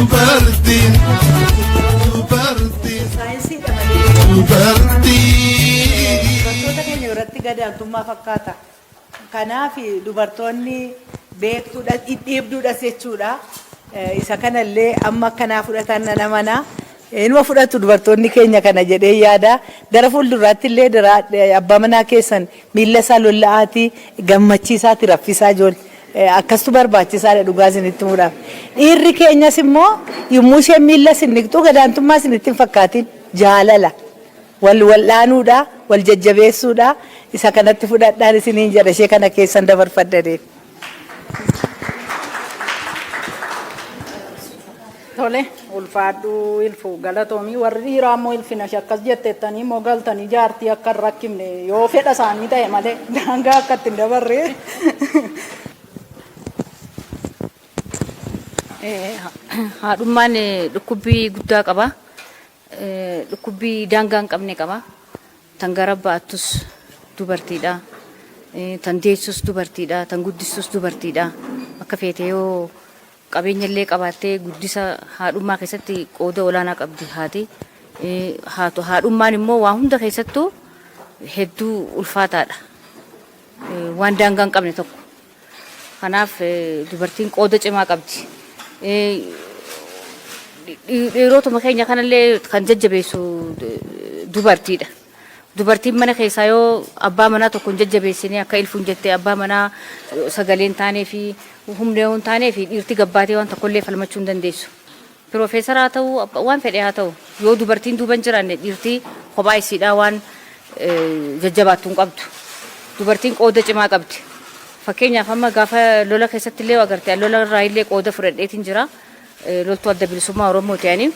dubartiin dubartoota keenya irratti gadaantummaa fakkaata. Kanaaf dubartoonni beektuudha dhiibduudha jechuudha. Isa kanallee amma akkanaa fudhatan namana inuma fudhatu dubartoonni keenya kana jedhee yaada. Gara fuulduraatti illee abbaa manaa keessan miilla isaa lolla'aati gammachiisaati raffisaa ijoollee. Akkastu barbaachisaadha dhugaa isinitti muudhaaf. Dhiirri keenyas immoo yommuu isheen miilla sinniqxuu gadaantummaa isinitti hin fakkaatin jaalala. Wal wal'aanuudha, wal jajjabeessuudha. Isa kanatti fudhadhaan isiniin jedha ishee kana keessan dabarfadhanii. Tole ulfaadhu ilfu galatoomii warri dhiiraa immoo ilfina akkas jetteettanii immoo galtanii jaartii akka hin rakkifne yoo fedha isaanii ta'e malee daangaa akka ittiin dabarree. Haadhummaan dhukkubbii guddaa qaba. Dhukkubbii daangaa hin qabne qaba. Tan gara baattus dubartiidha. Tan deessus dubartiidha. Tan guddistus dubartiidha. Akka feete yoo qabeenya illee qabaattee guddisa haadhummaa keessatti qooda olaanaa qabdi haati. Haadhummaan immoo waa hunda keessattuu hedduu ulfaataadha. Waan daangaa hin qabne tokko. Kanaaf dubartiin qooda cimaa qabdi. Dhiirotuma keenya kanallee kan jajjabeessu dubartiidha. Dubartiin mana keessaa yoo abbaa manaa tokko hin jajjabeessine akka ilfuun jettee abbaa manaa sagalee hin taanee fi humna hin taanee fi dhiirti gabbaatee waan tokkollee falmachuu hin dandeessu. Piroofeesara haa ta'u waan fedhe haa ta'u yoo dubartiin duuba hin jiraanne dhiirti kophaa isiidhaa waan jajjabaattu hin qabdu. Dubartiin qooda cimaa qabdi. Fakkeenyaaf amma gaafa lola keessatti illee agartee lola irraa illee qooda fudhadheetiin jira. Loltuu adda bilisummaa Oromoo ta'anii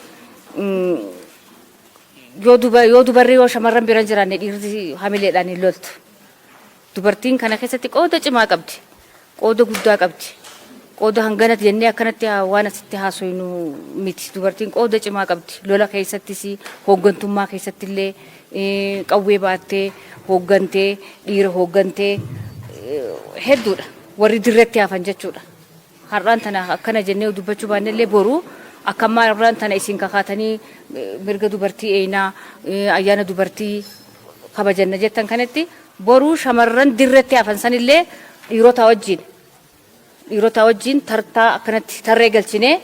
yoo dubarri yoo shamarran bira jiraanne dhiirri hamileedhaan hin loltu. Dubartiin kana keessatti qooda cimaa qabdi. Qooda guddaa qabdi. Qooda hanganatti jennee akkanatti waan asitti haasofnu miti. Dubartiin qooda cimaa qabdi. Lola keessattis hooggantummaa keessatti illee qawwee baattee hooggantee dhiira hooggantee hedduudha. Warri dirreetti hafan jechuudha. Har'aan tana akkana jennee dubbachuu baanne illee boru akkammaa har'aan tana isin kakaatanii mirga dubartii eenaa ayyaana dubartii kabajanna jettan kanatti boru shamarran dirreetti hafan sanillee dhiirota wajjin tartaa akkanatti tarree galchinee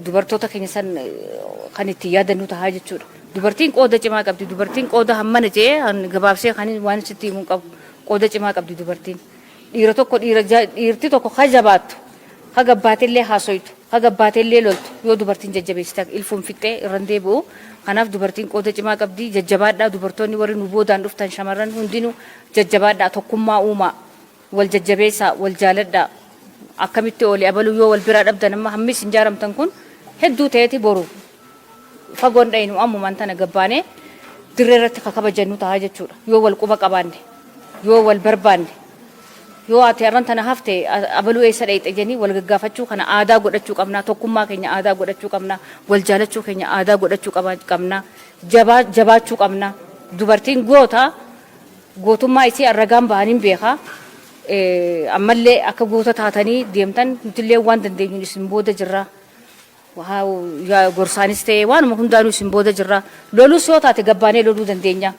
dubartoota keenya san kan itti yaadannu tahaa jechuudha. Dubartiin qooda cimaa qabdi. Dubartiin qooda hammana jee gabaabsee kan waan sitti himuun qabu. Qooda cimaa qabdi dubartiin. Dhiirti tokko ha jabaattu, ha gabbaateellee haasoytu, ha gabbaateellee loltu yoo dubartiin jajjabeessite ilfuun fixxee irraan deebi'u. Kanaaf dubartiin qooda cimaa qabdi. Jajjabaadhaa dubartoonni warri nu boodaan dhuftan shamarran hundinuu jajjabaadhaa tokkummaa uumaa wal jajjabeessaa wal jaaladhaa akkamitti oole abaluu yoo wal biraa dhabdan amma hammis hin jaaramtan kun hedduu ta'eeti boru fagoon dhayinu ammumaan tana gabbaanee dirree irratti kabajannu ta'a jechuudha. Yoo wal quba qabaanne yoo wal barbaanne yoo ati har'aan tana hafte abaluu eessa dhayite jennee wal gaggaafachuu kana aadaa godhachuu qabna. Tokkummaa keenya aadaa godhachuu qabna. Wal jaalachuu keenya aadaa godhachuu qabna. Jabaachuu qabna. Dubartiin gootummaa isii arragaan bahaniin beekaa. Ammallee akka goota taatanii deemtan nutillee waan dandeenyuun isin booda jirra. Gorsaanis ta'ee waanuma hundaanuu isin booda jirra. Lolus yoo taate gabbaanee loluu dandeenya.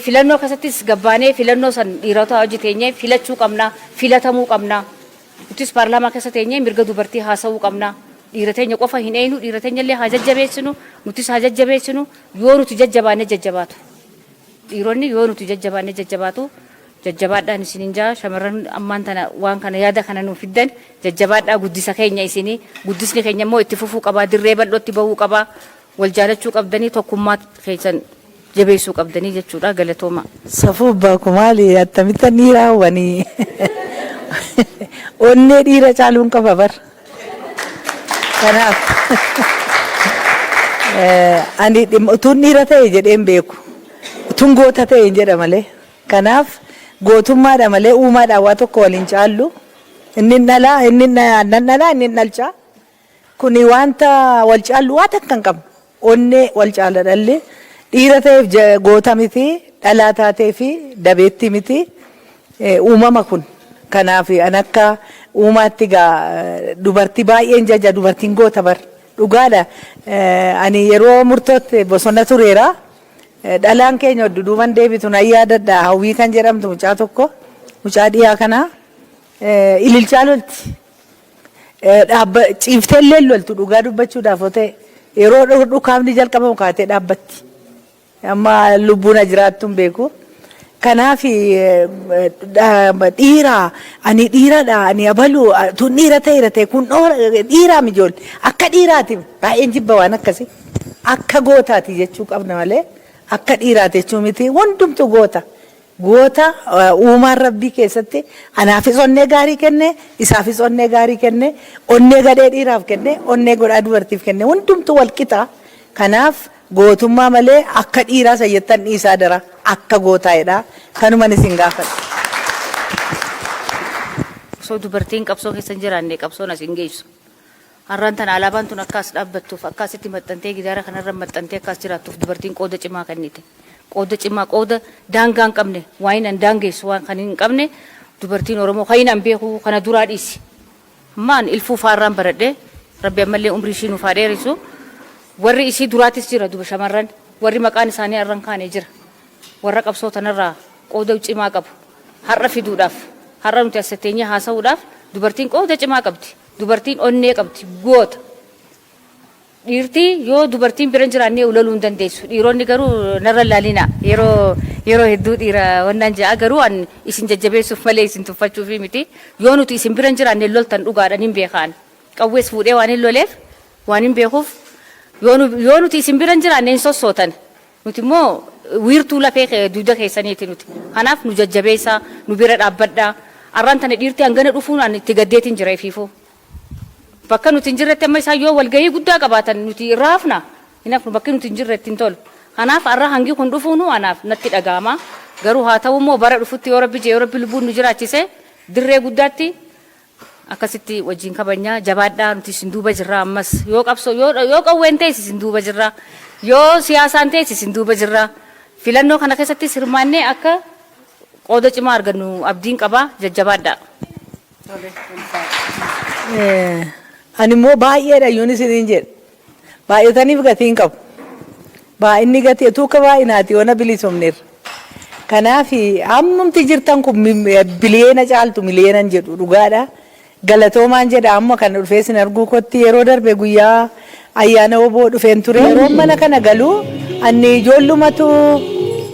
Filannoo keessattis gabbaanee filannoo san dhiirota hojjeteenyee filachuu qabna, filatamuu qabna. Nutis paarlaamaa keessa teenyee mirga dubartii haasa'uu qabna. Dhiira teenya qofa hin eeynu, dhiira teenya illee haa jajjabeessinu, nutis haa jajjabeessinu. Yoo nuti jajjabaanne jajjabaatu. Dhiironni yoo nuti jajjabaanne jajjabaatu. Jajjabaadhaan isiniin jaa shamarran ammaan tana waan kana yaada kana nuuf fiddan jajjabaadhaa guddisa keenya isinii guddisni keenya immoo itti fufuu qabaa dirree bal'ootti bahuu qabaa wal jaalachuu qabdanii tokkummaa keessan jabeessuu qabdanii jechuudha galatooma. Safuu baakumaali attamitti dhiira hawwanii onnee dhiira caaluun qaba bar. Kanaaf ani utuun dhiira ta'e jedheen beeku utuun goota ta'e jedha malee kanaaf. Gootummaadha malee uumaadhaan waa tokko waliin caallu inni dhalaa inni dhalchaa kuni wanta wal caallu waa takka hin qabne onnee wal caala dhalli dhiira ta'eef goota miti dhalaa taatee fi dabeetti miti uumama kun kanaaf an akka uumaatti gaa dubartii baay'een jaja dubartiin goota bar dhugaadha. Ani yeroo murtootti bosona tureera. Dhalaan keenya duduuban deebitu na yaadadha. Hawwii kan jedhamtu mucaa tokko mucaa dhiyaa kana ililchaa lolti. Ciiftee illee loltu dhugaa dubbachuudhaaf ta'e yeroo dhukaafni jalqabamu kaatee dhaabbatti. Amma lubbuun jiraattu hin beeku. Kanaaf dhiira ani dhiiradha ani abalu tun dhiira ta'e kun dhiiraa mijool akka dhiiraati baay'een jibba waan akkasii akka gootaati jechuu qabna malee akka dhiiraati jechuu miti hundumtu goota uumaan rabbii keessatti anaafis onnee gaarii kenne isaafis onnee gaarii kenne onnee gadhee dhiiraaf kenne onnee godhaa dubartiif kenne hundumtu walqixa. Kanaaf gootummaa malee akka dhiiraa sayyattan dhiisaa dara akka gootaa'edha. Kanuman isin gaafadha. So dubartiin qabsoo keessa hin jiraanne qabsoon as hin geessu. Har'aan tana alaabaan tun akkas dhaabbattuuf akkasitti maxxantee gidaara kanarra maxxantee akkas jiraattuuf dubartiin qooda cimaa kennite. Qooda cimaa qooda daangaa hin qabne waan hin daangeessu waan kan hin qabne dubartiin Oromoo kan hin beeku kana duraa dhiisi. Maan ilfuu faarraan baradhee rabbi ammallee umrii ishii nuuf haa dheerisu. Warri isii duraatis jira duba shamarran warri maqaan isaanii arran kaane jira. Warra qabsoo tanarraa qooda cimaa qabu. Har'a fiduudhaaf har'a nuti asatteenya haasa'uudhaaf dubartiin qooda cimaa qabdi. Dubartiin onnee qabdi goota. Dhiirtii yoo dubartiin bira jiraannee ulaluu hin dandeessu. Dhiironni garuu narra laalina yeroo hedduu dhiira wannaan ja'a garuu an isin jajjabeessuuf malee isin tuffachuuf miti. Yoo nuti isin bira jiraannee loltan dhugaadhaan hin beekan. Qawwees fuudhee waan hin loleef waan hin beekuuf yoo nuti isin bira jiraannee hin sossootan. Nuti immoo wiirtuu lafee duuda keessaniiti nuti. Kanaaf nu jajjabeessaa nu bira dhaabbadhaa. Arraan tana dhiirtii hangana dhufuun an itti gaddeetiin jira ifiifuu. Bakka nuti hin jirretti amma isaan yoo walgahii guddaa qabaatan nuti raafna. Hinaaf bakki nuti hin jirretti hin tolu. Kanaaf arra hangi kun dhufuunu anaaf natti dhaga'ama. Garuu haa ta'u immoo bara dhufutti yoo rabbi jee yoo rabbi lubbuun nu jiraachise dirree guddaatti akkasitti wajjin kabajnaa jabaadhaa nuti isin duuba jirra ammas yoo qabsoo yoo qawween ta'e isin duuba jirra yoo siyaasaan ta'e isin duuba jirra filannoo kana keessatti hirmaannee akka qooda cimaa argannu abdiin qaba jajjabaadhaa. Ani immoo baay'eedha yoon isiniin jedhe baay'ataniif gatiin qabu. Baay'inni gatii tuuka baay'inaati yoona bilisomneerra. Kanaaf ammumti jirtan kun biliyeena caaltu miliyeenan jedhu dhugaadha. Galatoomaan jedha amma kan dhufee sin arguu kotti yeroo darbe guyyaa ayyaana oboo dhufeen ture. Yeroo mana kana galuu anni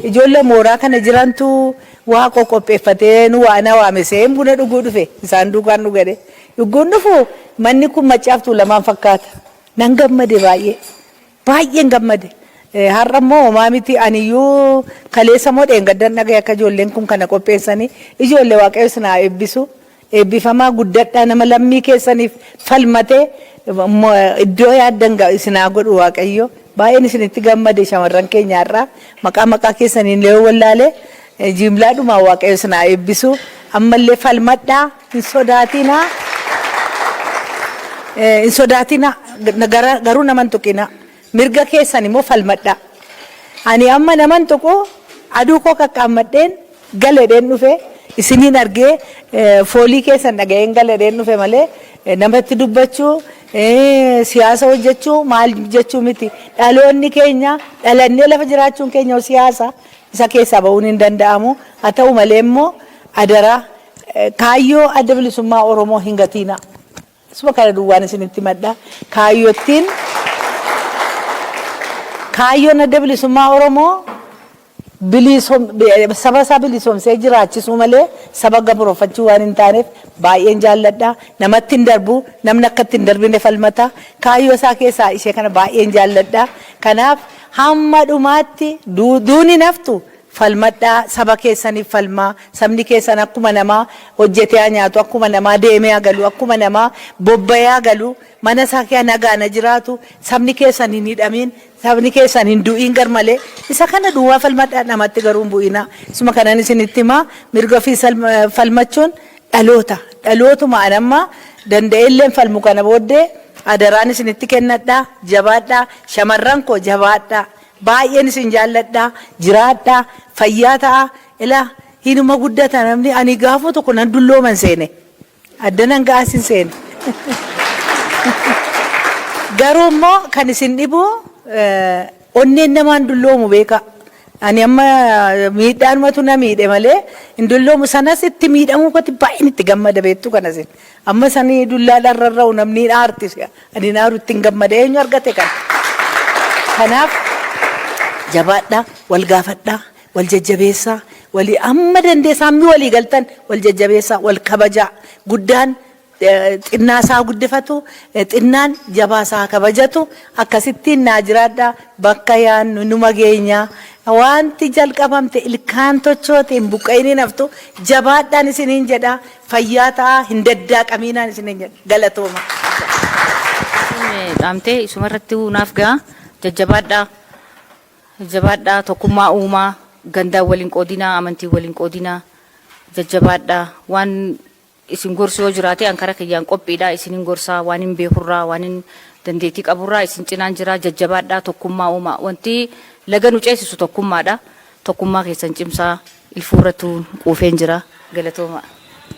ijoollee mooraa kana jirantu waa qopheeffatee nu waana waamesee buna dhuguu dhufe isaan duukaan dhugade. Dhuguun dhufu manni kun maccaaftuu lamaan fakkaata. Nan gammade baay'een gammade. Har'a immoo homaa miti aniyyuu kaleessa moo dheengaddan dhagaye akka ijoolleen kun kana qopheessanii ijoollee waaqayyo sinaa eebbisu. Eebbifamaa guddadhaa nama lammii keessaniif falmatee iddoo yaaddan isinaa godhu waaqayyo. Baay'een isinitti gammade shamarran keenya har'aa maqaa keessaniin lee wallaalee jimlaadhumaa waaqayyo sinaa eebbisu. Ammallee falmadhaa hin sodaatinaa. Hin sodaatinaa garuu naman tuqina. Mirga keessan immoo falmadhaa. Ani amma naman tuqu aduu koo qaqqaammadheen galedheen dhufe. Isiniin argee foolii keessan dhaga'een galedheen dhufe malee namatti dubbachuu siyaasa hojjechuu maal jechuu miti. Dhaloonni keenya dhalannee lafa jiraachuun keenya siyaasa isa keessaa ba'uun hin danda'amu. Haa ta'u malee immoo adaraa kaayyoo adda bilisummaa Oromoo hin gatiina. Isuma kana duwwaan isinitti madda. Kaayyoon adda bilisummaa Oromoo saba isaa bilisoomsee jiraachisuu malee saba gabrooffachuu waan hin taaneef baay'een jaalladha. Namatti hin darbu namni akkatti hin darbine falmata. Kaayyoo isaa keessaa ishee kana baay'een jaalladha. Kanaaf hamma dhumaatti duuni naftu falmadhaa saba keessaniif falmaa sabni keessan akkuma namaa hojjetee nyaatu akkuma namaa deemee galu akkuma namaa bobba'ee galu mana isaa keessa nagaan jiraatu sabni keessan hin hidhamin sabni keessan hin du'in garmalee isa kana duwwaa falmadhaa namatti garuu hin bu'ina. Isuma kanan isinitti himaa mirga ofii falmachuun dhalootuma anamma danda'elleen falmu kana booddee adaraan isinitti kennadhaa jabaadhaa shamarran koo jabaadhaa. Baay'een isin jaalladhaa jiraadhaa fayyaa ta'a ilaa hinuma guddata namni ani gaafa tokko nan dullooman seene addanan gaasin seen garuu immoo kan isin dhibu onneen namaan dulloomu beeka ani amma miidhaanumatu na miidhe malee hin dulloomu sanas itti miidhamuu koti baay'een itti gammada beektu kanas amma sanii dullaadhaan rarra'u namni aartis ani naaru ittiin gammada eenyu argate kan kanaaf jabaadhaa wal gaafadhaa wal jajjabeessaa walii amma dandeessamni walii galtan wal jajjabeessaa wal kabajaa guddaan xinnaasaa guddifatu xinnaan jabaasaa kabajatu akkasittiin naa jiraadhaa bakka yaannu numa geenyaa wanti jalqabamte ilkaan tochootiin buqqa'inii naftu jabaadhaan isiniin jedhaa fayyaa ta'aa hin daddaaqamiinaan isiniin jedha galatooma. Dhaamtee isumarratti naaf ga'a jajjabaadhaa jabaadhaa tokkummaa uumaa gandaa waliin qoodinaa amantii waliin qoodinaa jajjabaadhaa waan isin gorsoo jiraate ankara kiyyaan qophiidhaa isinin gorsaa waan hin beekurraa waan hin dandeettii qaburraa isin cinaan jira jajjabaadhaa tokkummaa uumaa wanti laga nu ceesisu tokkummaadha tokkummaa keessan cimsaa ilfuurratu quufeen jira galatooma.